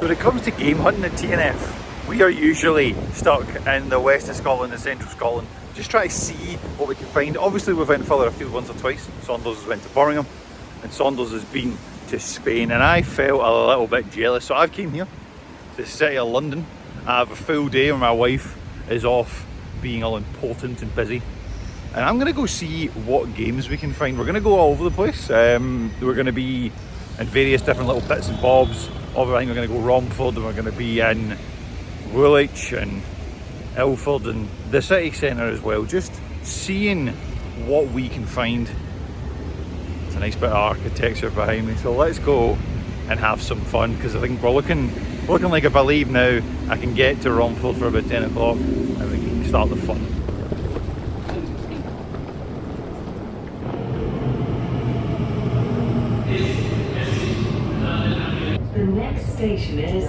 When it comes to game hunting at TNF, we are usually stuck in the west of Scotland and central Scotland, just trying to see what we can find. Obviously we've went further afield once or twice. Saunders has went to Birmingham and Saunders has been to Spain, and I felt a little bit jealous, so I've came here to the city of London. I have a full day where my wife is off being all important and busy, and I'm going to go see what games we can find. We're going to go all over the place. We're going to be in various different little bits and bobs. I think we're going to go Romford, and we're going to be in Woolwich and Ilford and the city centre as well, just seeing what we can find. It's a nice bit of architecture behind me, so let's go and have some fun, because I think we're looking like if I leave now I can get to Romford for about 10 o'clock and we can start the fun. The next station is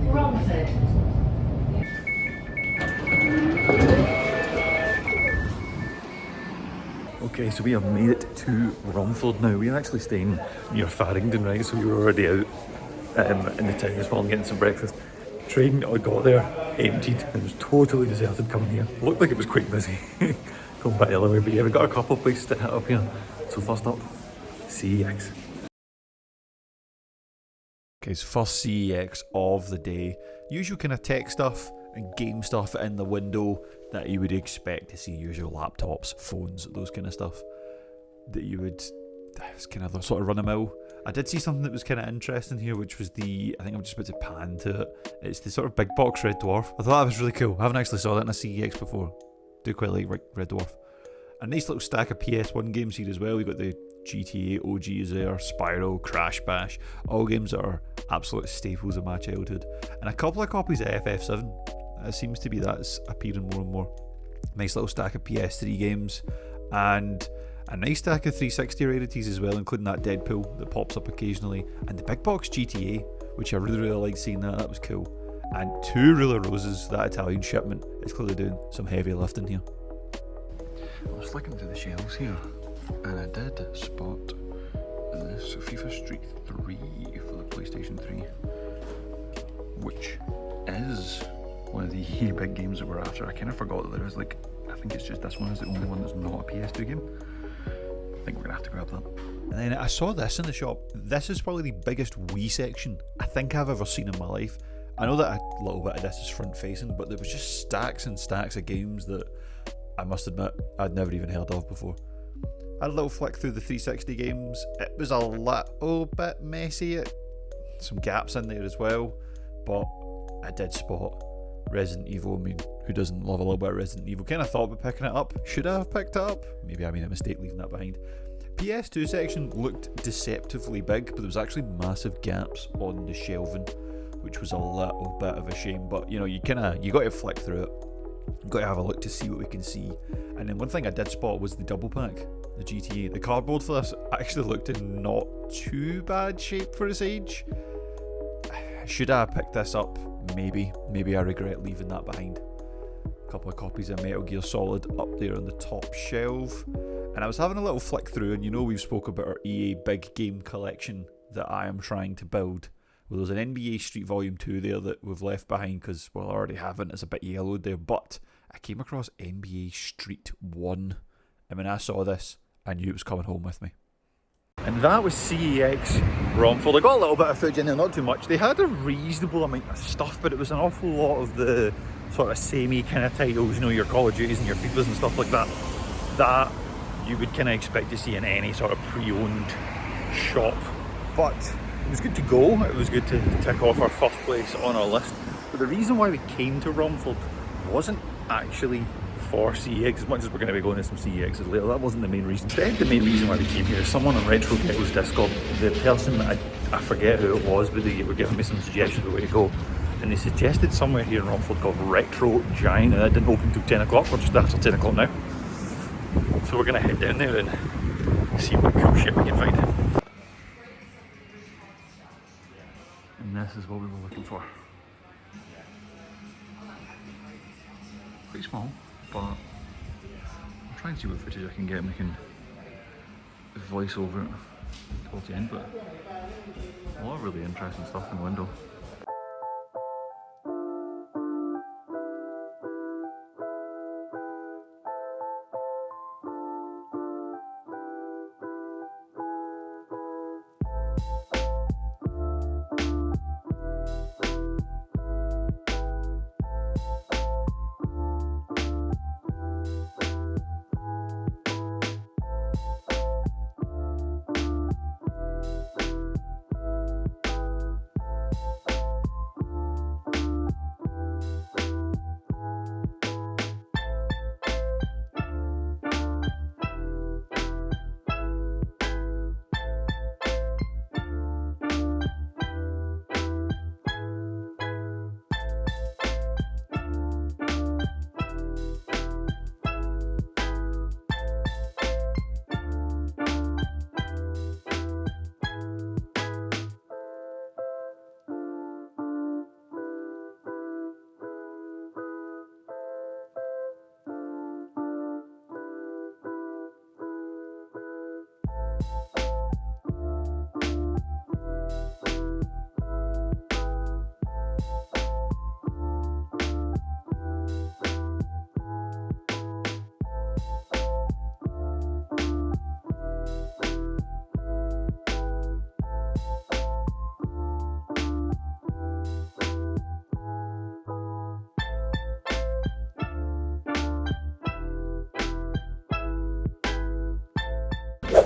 Romford. Okay, so we have made it to Romford now. We're actually staying near Farringdon, right? So we were already out in the town this morning getting some breakfast. Train I got there emptied. It was totally deserted coming here. Looked like it was quite busy going back the other way, but yeah, we've got a couple of places to hit up here. So first up, CEX. Okay, so first CEX of the day. Usual kind of tech stuff and game stuff in the window that you would expect to see. Usual laptops, phones, those kind of stuff that you would, it's kind of the sort of run-of-the-mill. I did see something that was kind of interesting here, which was I think I'm just about to pan to it. It's the sort of big box Red Dwarf. I thought that was really cool. I haven't actually saw that in a CEX before. Do quite like Red Dwarf. A nice little stack of PS1 games here as well. We've got the GTA OGs there, Spyro, Crash Bash, all games that are absolute staples of my childhood. And a couple of copies of FF7. It seems to be that's appearing more and more. Nice little stack of PS3 games, and a nice stack of 360 rarities as well, including that Deadpool that pops up occasionally, and the big box GTA, which I really liked seeing that was cool. And 2 Ruler Roses, that Italian shipment is clearly doing some heavy lifting here. I was flicking through the shelves here, and I did spot this FIFA Street 3 for the PlayStation 3, which is one of the big games that we're after. I kind of forgot that there was like, I think it's just this one is the only one that's not a PS2 game. I think we're gonna have to grab that. And then I saw this in the shop. This is probably the biggest Wii section I think I've ever seen in my life. I know that a little bit of this is front facing, but there was just stacks and stacks of games that I must admit I'd never even heard of before. I had a little flick through the 360 games. It was a little bit messy, some gaps in there as well, but I did spot Resident Evil. I mean, who doesn't love a little bit of Resident Evil? Kind of thought about picking it up. Should I have picked it up? Maybe I made a mistake leaving that behind. PS2 section looked deceptively big, but there was actually massive gaps on the shelving, which was a little bit of a shame. But you know, you got to flick through it. You got to have a look to see what we can see. And then one thing I did spot was the double pack, the GTA. The cardboard for this actually looked in not too bad shape for its age. Should I have picked this up? Maybe I regret leaving that behind. A couple of copies of Metal Gear Solid up there on the top shelf, and I was having a little flick through, and you know we've spoke about our EA big game collection that I am trying to build. Well, there's an NBA Street Volume 2 there that we've left behind because, well, I already haven't. It's a bit yellowed there, but I came across NBA Street 1, and when I saw this, I knew it was coming home with me. And that was CEX Romford. I got a little bit of footage in there, not too much. They had a reasonable amount of stuff, but it was an awful lot of the sort of samey kind of titles, you know, your Call of Duties and your FIFAs and stuff like that, that you would kind of expect to see in any sort of pre-owned shop. But it was good to go. It was good to tick off our first place on our list. But the reason why we came to Romford wasn't actually for CEX, as much as we're going to be going to some CEXs later. That wasn't the main reason. Instead, the main reason why we came here is someone on Retro Ghetto's Discord. The person, I forget who it was, but they were giving me some suggestions of where to go. And they suggested somewhere here in Romford called Retro Giant, and that didn't open until 10 o'clock. We're just after 10 o'clock now. So we're going to head down there and see what cool shit we can find. And this is what we were looking for. Quite small, but I'll try and see what footage I can get and we can voice over it towards the end, but a lot of really interesting stuff in the window.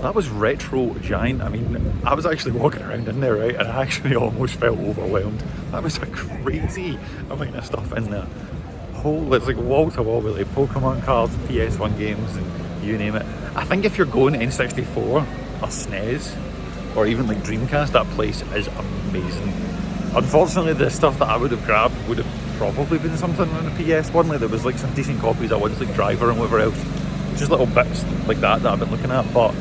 That was Retro Giant. I mean, I was actually walking around in there, right, and I actually almost felt overwhelmed. That was a crazy amount of stuff in there. It's like wall to wall with like Pokemon cards, PS1 games, and you name it. I think if you're going N64 or SNES or even like Dreamcast, that place is amazing. Unfortunately, the stuff that I would have grabbed would have probably been something on the PS1. Like there was like some decent copies at once, like Driver and whatever else. Just little bits like that I've been looking at, but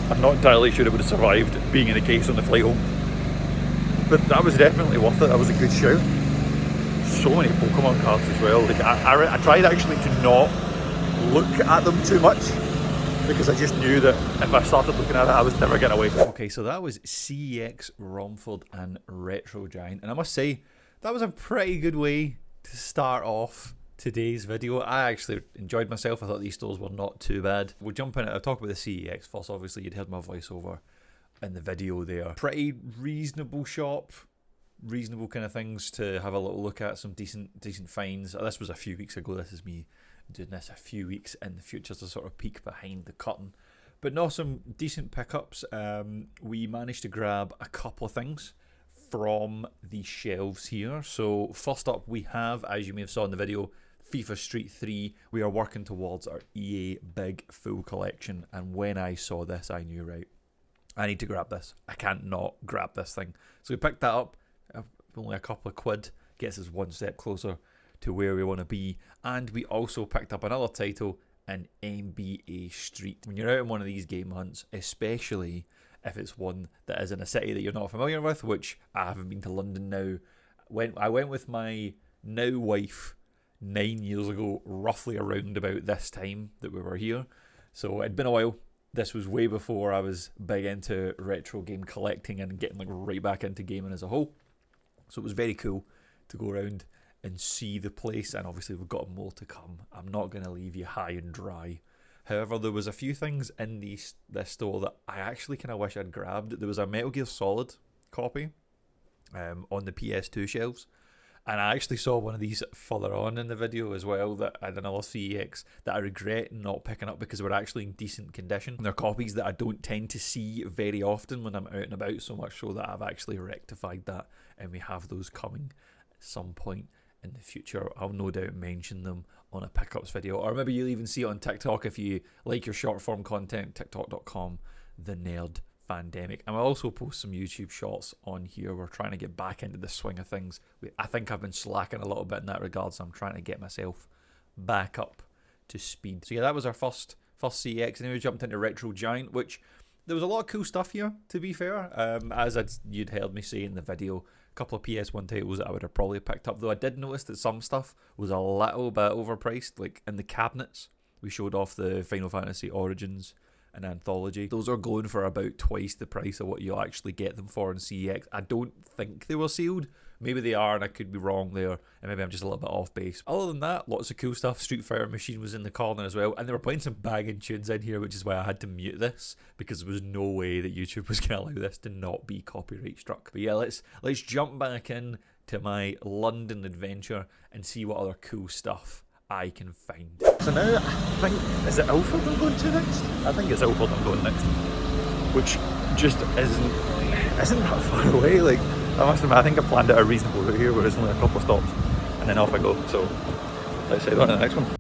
I'm not entirely sure it would have survived being in a case on the flight home. But that was definitely worth it. That was a good show. So many Pokemon cards as well. Like I tried actually to not look at them too much because I just knew that if I started looking at it, I was never getting away from it. Okay, so that was CEX Romford and Retro Giant, and I must say that was a pretty good way to start off today's video. I actually enjoyed myself. I thought these stores were not too bad. We'll jump in. I'll talk about the CEX first. Obviously, you'd heard my voiceover in the video there. Pretty reasonable shop. Reasonable kind of things to have a little look at. Some decent finds. This was a few weeks ago. This is me doing this a few weeks in the future to sort of peek behind the curtain. But no, some decent pickups. We managed to grab a couple of things from the shelves here. So first up we have, as you may have saw in the video, FIFA Street 3. We are working towards our EA big full collection, and when I saw this I knew, right, I need to grab this. I can't not grab this thing. So we picked that up. Only a couple of quid, gets us one step closer to where we want to be. And we also picked up another title in NBA Street. When you're out on one of these game hunts, especially if it's one that is in a city that you're not familiar with, which I haven't been to London now. I went with my now wife 9 years ago, roughly around about this time that we were here. So it'd been a while. This was way before I was big into retro game collecting and getting like right back into gaming as a whole. So it was very cool to go around and see the place, and obviously we've got more to come. I'm not going to leave you high and dry. However, there was a few things in this store that I actually kind of wish I'd grabbed. There was a Metal Gear Solid copy on the PS2 shelves, and I actually saw one of these further on in the video as well that I had another CEX that I regret not picking up because they were actually in decent condition. They're copies that I don't tend to see very often when I'm out and about, so much so that I've actually rectified that, and we have those coming at some point in the future. I'll no doubt mention them on a pickups video, or maybe you'll even see it on TikTok if you like your short form content. TikTok.com, the nerd pandemic. And I'll also post some YouTube shorts on here. We're trying to get back into the swing of things. I think I've been slacking a little bit in that regard, so I'm trying to get myself back up to speed. So yeah, that was our first CEX, and then we jumped into Retro Giant, which there was a lot of cool stuff here, to be fair. As you'd heard me say in the video, a couple of PS1 titles that I would have probably picked up, though I did notice that some stuff was a little bit overpriced. Like in the cabinets, we showed off the Final Fantasy Origins and Anthology. Those are going for about twice the price of what you'll actually get them for in CEX. I don't think they were sealed. Maybe they are, and I could be wrong there, and maybe I'm just a little bit off base. Other than that, lots of cool stuff. Street Fighter Machine was in the corner as well, and they were playing some banging tunes in here, which is why I had to mute this, because there was no way that YouTube was going to allow this to not be copyright struck. But yeah, let's jump back in to my London adventure and see what other cool stuff I can find. So now I think, is it Ilford I'm going to next? I think it's Ilford I'm going next, which just isn't that far away. Like, I must admit, I think I planned out a reasonable route here where it's only a couple of stops and then off I go. So let's head on to the next one.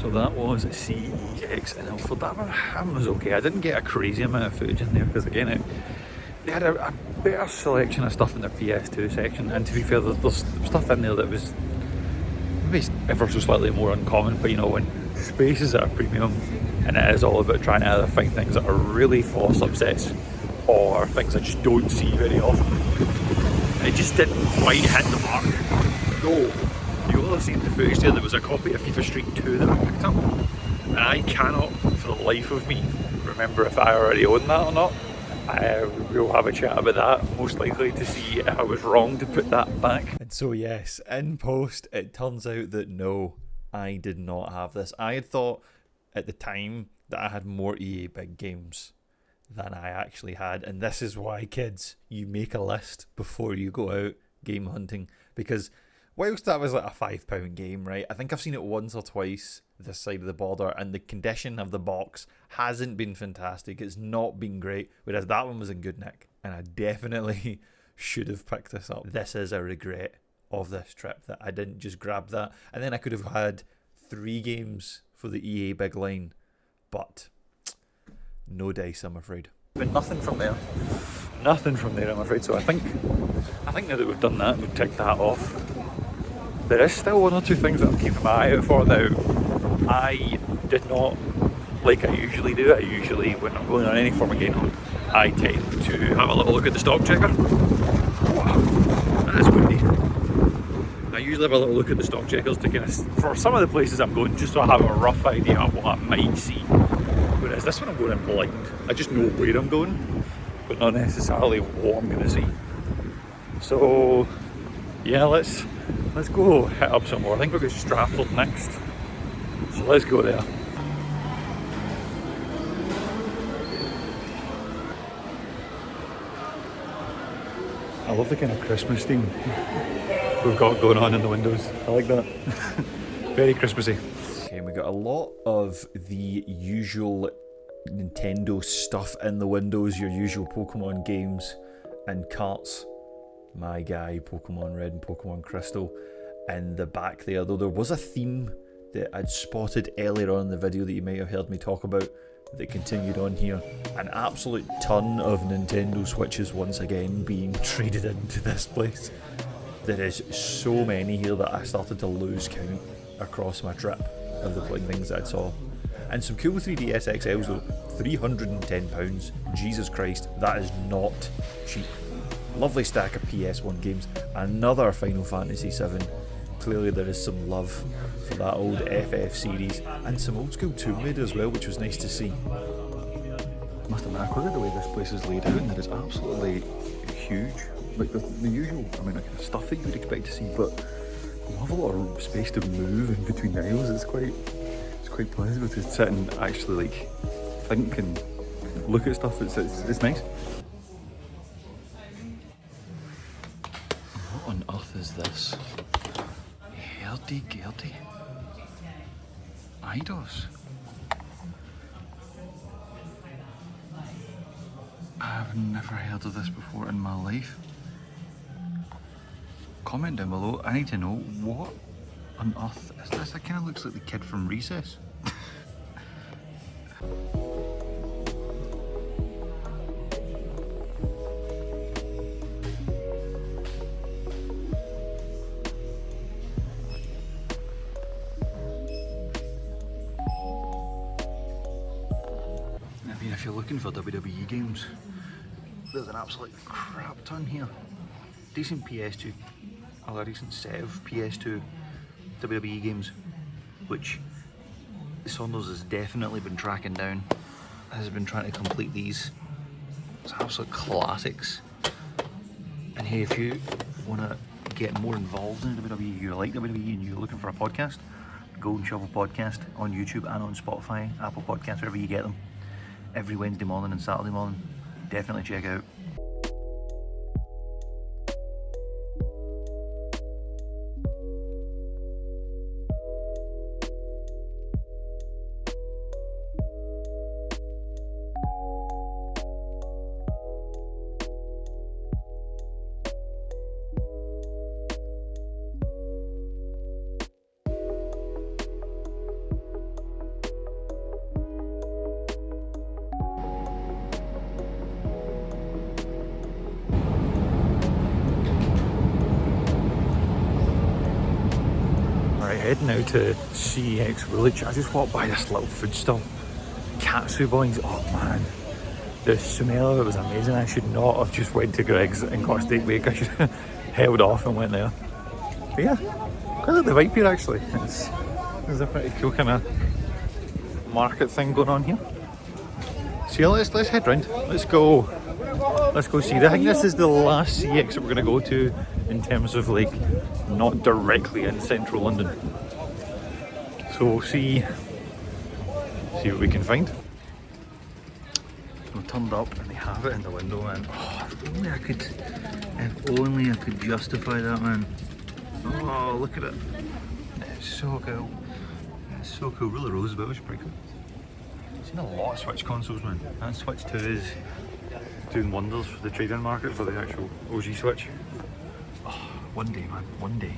So that was CEX in Ilford. That one was okay. I didn't get a crazy amount of footage in there because again, they had a better selection of stuff in their PS2 section. And to be fair, there's stuff in there that was maybe ever so slightly more uncommon. But you know, when spaces at a premium and it is all about trying to either find things that are really force-up sets or things I just don't see very often, it just didn't quite hit the mark. Though you will have seen the footage there was a copy of FIFA Street 2 that I picked up, and I cannot for the life of me remember if I already own that or not. We'll have a chat about that, most likely to see if I was wrong to put that back. And so yes, in post it turns out that no, I did not have this. I had thought at the time that I had more EA big games than I actually had, and this is why, kids, you make a list before you go out game hunting, because whilst that was like a £5 game, right, I think I've seen it once or twice this side of the border, and the condition of the box hasn't been fantastic. It's not been great, whereas that one was in good nick, and I definitely should have picked this up. This is a regret of this trip that I didn't just grab that, and then I could have had 3 games for the EA big line, but no dice, I'm afraid. But nothing from there. Nothing from there, I'm afraid. So I think now that we've done that, we've ticked that off. There is still 1 or 2 things that I'm keeping my eye out for now. I did not, like I usually do, when I'm going on any form of game hunt, I tend to have a little look at the stock checker. Wow, that's windy. I usually have a little look at the stock checkers to kind of, for some of the places I'm going, just so I have a rough idea of what I might see. Whereas this one I'm going in blind. I just know where I'm going, but not necessarily what I'm going to see. So yeah, let's go hit up some more. I think we're going to Stratford next, so let's go there. I love the kind of Christmas theme we've got going on in the windows. I like that. Very Christmassy. Okay, we got a lot of the usual Nintendo stuff in the windows, your usual Pokemon games and carts. My guy, Pokemon Red and Pokemon Crystal in the back there, though there was a theme that I'd spotted earlier on in the video that you might have heard me talk about that continued on here. An absolute ton of Nintendo Switches once again being traded into this place. There is so many here that I started to lose count across my trip of the things that I saw. And some cool 3DS XLs though, £310. Jesus Christ, that is not cheap. Lovely stack of PS1 games, another Final Fantasy VII. Clearly there is some love for that old FF series, and some old school Tomb Raider as well, which was nice to see. Must admit, I quite like the way this place is laid out, and it is absolutely huge. Like the usual amount of stuff that you would expect to see, but we have a lot of space to move in between the aisles. It's quite pleasant to sit and actually like think and look at stuff. It's nice. What on earth is this? Hurdy-gurdy. Eidos. I've never heard of this before in my life. Comment down below, I need to know what on earth is this? It kind of looks like the kid from Recess. I mean, if you're looking for WWE games, there's an absolute crap ton here. Decent PS2, a decent set of PS2 WWE games, which Saunders has definitely been tracking down, has been trying to complete these. It's absolute classics. And hey, if you want to get more involved in WWE, you like WWE and you're looking for a podcast, Golden Shovel Podcast on YouTube and on Spotify, Apple Podcasts, wherever you get them, every Wednesday morning and Saturday morning. Definitely check out. head now to CEX Woolwich. I just walked by this little food stall. Katsu boings, oh man. The smell of it was amazing. I should not have just went to Greg's and got a steak bake. I should have held off and went there. But yeah, quite like the vibe here actually. There's a pretty cool kind of market thing going on here. So yeah, let's head round. Let's go see. I think this is the last CEX that we're going to go to in terms of like not directly in central London. So we'll see what we can find. We turned up and they have it in the window, and oh, if only I could justify that, man. Oh, look at it. It's so cool. It's so cool. Really Roosevelt, which is pretty cool. I've seen a lot of Switch consoles, man. And Switch 2 is doing wonders for the trade-in market for the actual OG Switch. Oh, one day, man, one day.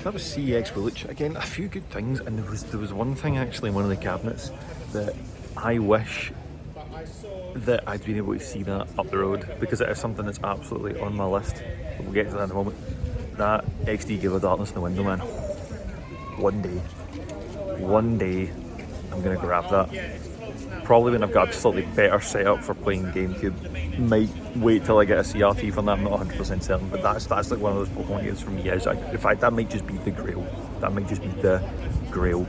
That was CEX Woolwich. Again, a few good things, and there was one thing actually in one of the cabinets that I wish that I'd been able to see that up the road, because it is something that's absolutely on my list. We'll get to that in a moment. That XD Gale of Darkness in the window, man. One day, I'm gonna grab that. Probably when I've got a slightly better setup for playing GameCube. Might wait till I get a CRT from that, I'm not 100% certain, but that's like one of those Pokemon games for me. In fact, that might just be the grail. That might just be the grail.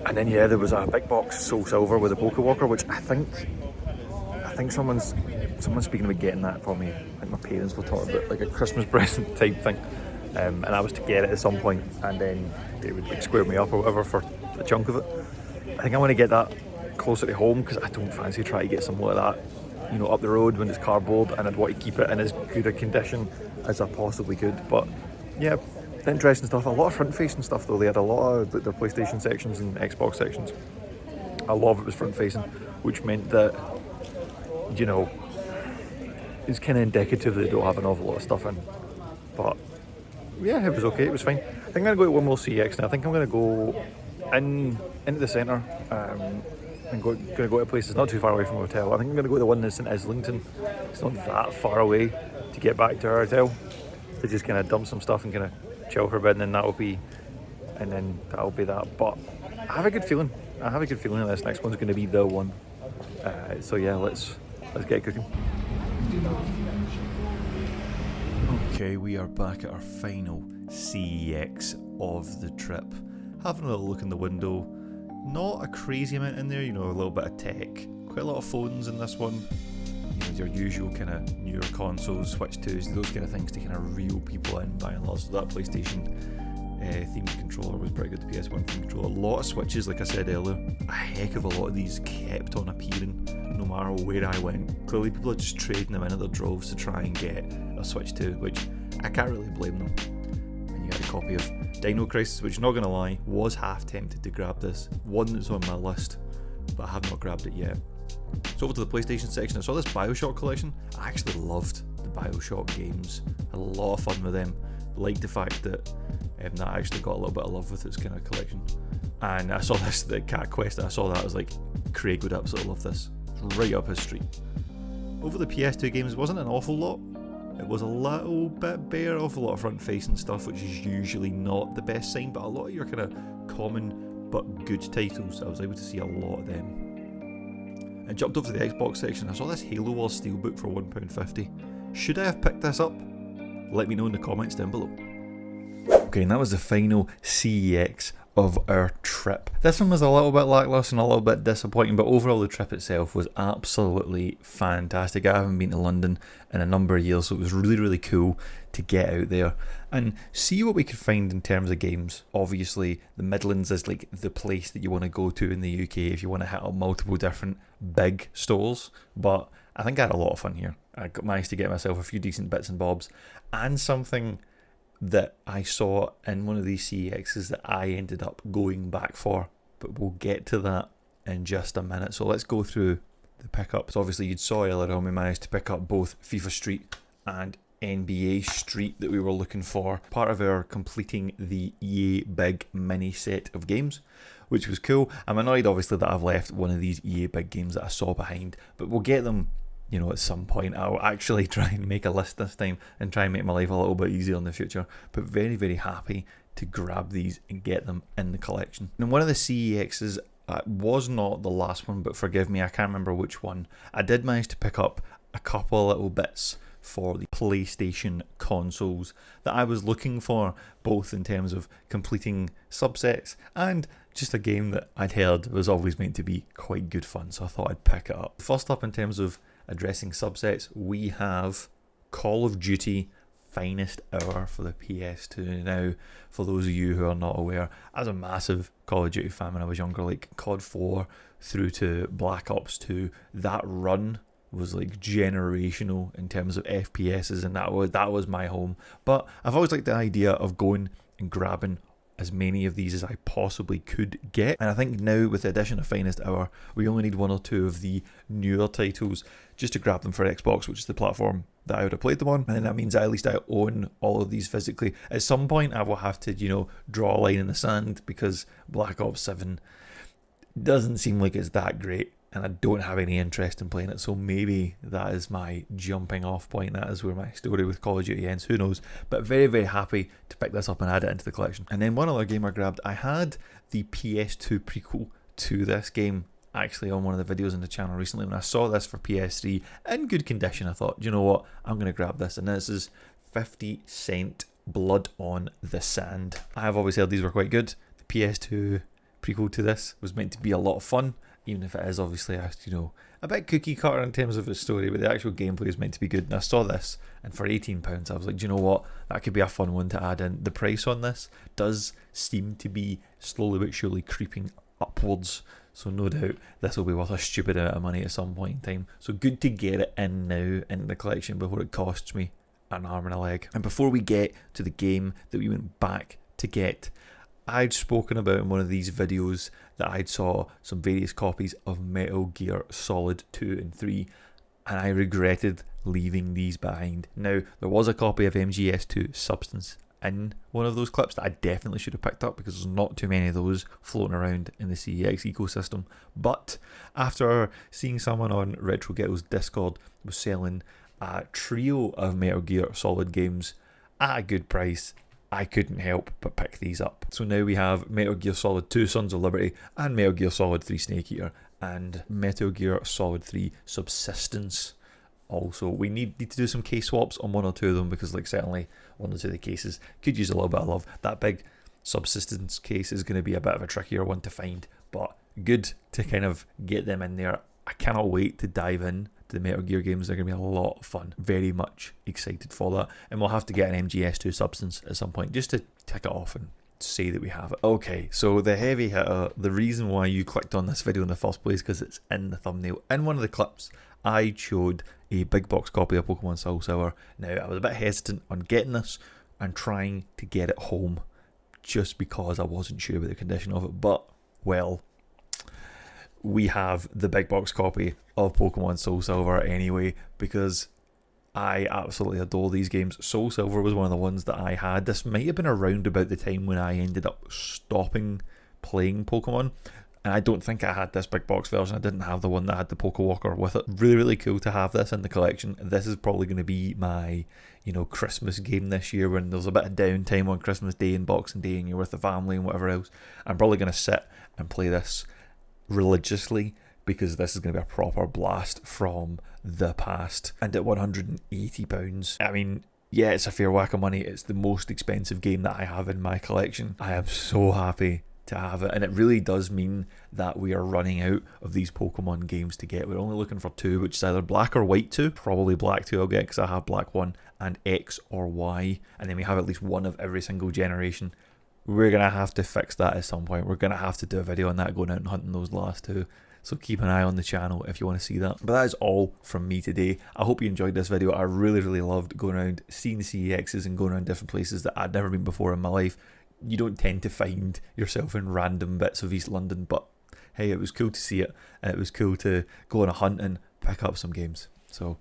And then yeah, there was a big box Soul Silver with a Pokewalker, which I think someone's speaking about getting that for me. I think my parents were talking about like a Christmas present type thing. And I was to get it at some point, and then they would like square me up or whatever for a chunk of it. I think I want to get that closer to home, because I don't fancy trying to get something like that, you know, up the road when it's cardboard, and I'd want to keep it in as good a condition as I possibly could. But yeah, interesting stuff. A lot of front-facing stuff though. They had a lot of their PlayStation sections and Xbox sections. A lot of it was front-facing, which meant that, you know, it's kind of indicative that they don't have an awful lot of stuff in. But yeah, it was okay. It was fine. I think I'm going to go to one more CEX now. I think I'm going to go into the centre. I'm going to go to a place that's not too far away from the hotel. I think I'm going to go to the one that's in Islington. It's not that far away to get back to our hotel, to just kind of dump some stuff and kind of chill for a bit, and then that'll be that. But I have a good feeling. That this next one's going to be the one. So yeah, let's get cooking. Okay, we are back at our final CEX of the trip. Having a little look in the window. Not a crazy amount in there, you know, a little bit of tech. Quite a lot of phones in this one. You know, your usual kind of newer consoles, Switch 2s, those kind of things to kind of reel people in by and large. So that PlayStation themed controller was pretty good. The PS1 themed controller. A lot of switches, like I said earlier. A heck of a lot of these kept on appearing no matter where I went. Clearly people are just trading them in at their droves to try and get a Switch 2, which I can't really blame them. And you had a copy of Dino Crisis, which, not gonna lie, was half tempted to grab this. One that's on my list, but I have not grabbed it yet. So over to the PlayStation section, I saw this Bioshock collection. I actually loved the Bioshock games. Had a lot of fun with them. Liked the fact that that actually got a little bit of love with its kind of collection. And I saw this, the Cat Quest, and I saw that, I was like, Craig would absolutely love this. It's right up his street. Over the PS2 games, wasn't an awful lot. It was a little bit bare, awful lot of front-facing stuff, which is usually not the best sign, but a lot of your kind of common but good titles, I was able to see a lot of them. I jumped over to the Xbox section. I saw this Halo Wars Steelbook for £1.50. Should I have picked this up? Let me know in the comments down below. Okay, and that was the final CEX of our trip. This one was a little bit lacklustre and a little bit disappointing, but overall the trip itself was absolutely fantastic. I haven't been to London in a number of years, so it was really, really cool to get out there and see what we could find in terms of games. Obviously, the Midlands is like the place that you want to go to in the UK if you want to hit up multiple different big stores, but I think I had a lot of fun here. I managed to get myself a few decent bits and bobs, and something that I saw in one of these CEXs that I ended up going back for, but we'll get to that in just a minute. So let's go through the pickups. Obviously, you saw earlier on we managed to pick up both FIFA Street and NBA Street that we were looking for, part of our completing the EA Big mini set of games, which was cool. I'm annoyed obviously that I've left one of these EA Big games that I saw behind, but we'll get them, you know, at some point. I'll actually try and make a list this time and try and make my life a little bit easier in the future, but very, very happy to grab these and get them in the collection. And one of the CEXs was not the last one, but forgive me, I can't remember which one. I did manage to pick up a couple of little bits for the PlayStation consoles that I was looking for, both in terms of completing subsets and just a game that I'd heard was always meant to be quite good fun, so I thought I'd pick it up. First up, in terms of addressing subsets, we have Call of Duty Finest Hour for the PS2. Now, for those of you who are not aware, I was a massive Call of Duty fan when I was younger, like COD 4 through to Black Ops 2. That run was like generational in terms of FPSs, and that was my home. But I've always liked the idea of going and grabbing as many of these as I possibly could get, and I think now with the addition of Finest Hour, we only need one or two of the newer titles just to grab them for Xbox, which is the platform that I would have played them on, and then that means at least I own all of these physically. At some point I will have to, you know, draw a line in the sand, because Black Ops 7 doesn't seem like it's that great, and I don't have any interest in playing it, so maybe that is my jumping off point. That is where my story with Call of Duty ends, who knows. But very, very happy to pick this up and add it into the collection. And then one other game I grabbed, I had the PS2 prequel to this game actually on one of the videos on the channel recently. When I saw this for PS3 in good condition, I thought, you know what, I'm going to grab this, and this is 50 Cent Blood on the Sand. I have always heard these were quite good. The PS2 prequel to this was meant to be a lot of fun, even if it is obviously a bit cookie cutter in terms of its story, but the actual gameplay is meant to be good. And I saw this, and for £18 I was like, do you know what, that could be a fun one to add in. The price on this does seem to be slowly but surely creeping upwards, so no doubt this will be worth a stupid amount of money at some point in time. So good to get it in now in the collection before it costs me an arm and a leg. And before we get to the game that we went back to get, I'd spoken about in one of these videos that I'd saw some various copies of Metal Gear Solid 2 and 3, and I regretted leaving these behind. Now, there was a copy of MGS2 Substance in one of those clips that I definitely should have picked up, because there's not too many of those floating around in the CEX ecosystem. But after seeing someone on Retro Ghetto's Discord was selling a trio of Metal Gear Solid games at a good price, I couldn't help but pick these up. So now we have Metal Gear Solid 2 Sons of Liberty and Metal Gear Solid 3 Snake Eater and Metal Gear Solid 3 Subsistence. Also, we need to do some case swaps on one or two of them, because like certainly one or two of the cases could use a little bit of love. That big Subsistence case is going to be a bit of a trickier one to find, but good to kind of get them in there. I cannot wait to dive in to the Metal Gear games. They're going to be a lot of fun. Very much excited for that. And we'll have to get an MGS2 Substance at some point just to tick it off and say that we have it. Okay, so the heavy hitter, the reason why you clicked on this video in the first place, because it's in the thumbnail. In one of the clips, I showed a big box copy of Pokemon Soul Silver. Now, I was a bit hesitant on getting this and trying to get it home just because I wasn't sure about the condition of it, but, well, we have the big box copy of Pokemon Soul Silver anyway, because I absolutely adore these games. Soul Silver was one of the ones that I had. This might have been around about the time when I ended up stopping playing Pokemon. And I don't think I had this big box version. I didn't have the one that had the Pokewalker with it. Really, really cool to have this in the collection. This is probably going to be my, Christmas game this year when there's a bit of downtime on Christmas Day and Boxing Day and you're with the family and whatever else. I'm probably going to sit and play this religiously, because this is going to be a proper blast from the past. And at £180, I mean, yeah, it's a fair whack of money. It's the most expensive game that I have in my collection. I am so happy to have it, and it really does mean that we are running out of these Pokemon games to get. We're only looking for 2, which is either black or white 2. Probably black 2 I'll get, because I have black 1, and X or Y, and then we have at least one of every single generation. We're going to have to fix that at some point. We're going to have to do a video on that, going out and hunting those last 2. So keep an eye on the channel if you want to see that. But that is all from me today. I hope you enjoyed this video. I really, really loved going around, seeing CEXs and going around different places that I'd never been before in my life. You don't tend to find yourself in random bits of East London, but hey, it was cool to see it, and it was cool to go on a hunt and pick up some games. So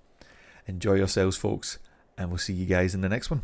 enjoy yourselves, folks, and we'll see you guys in the next one.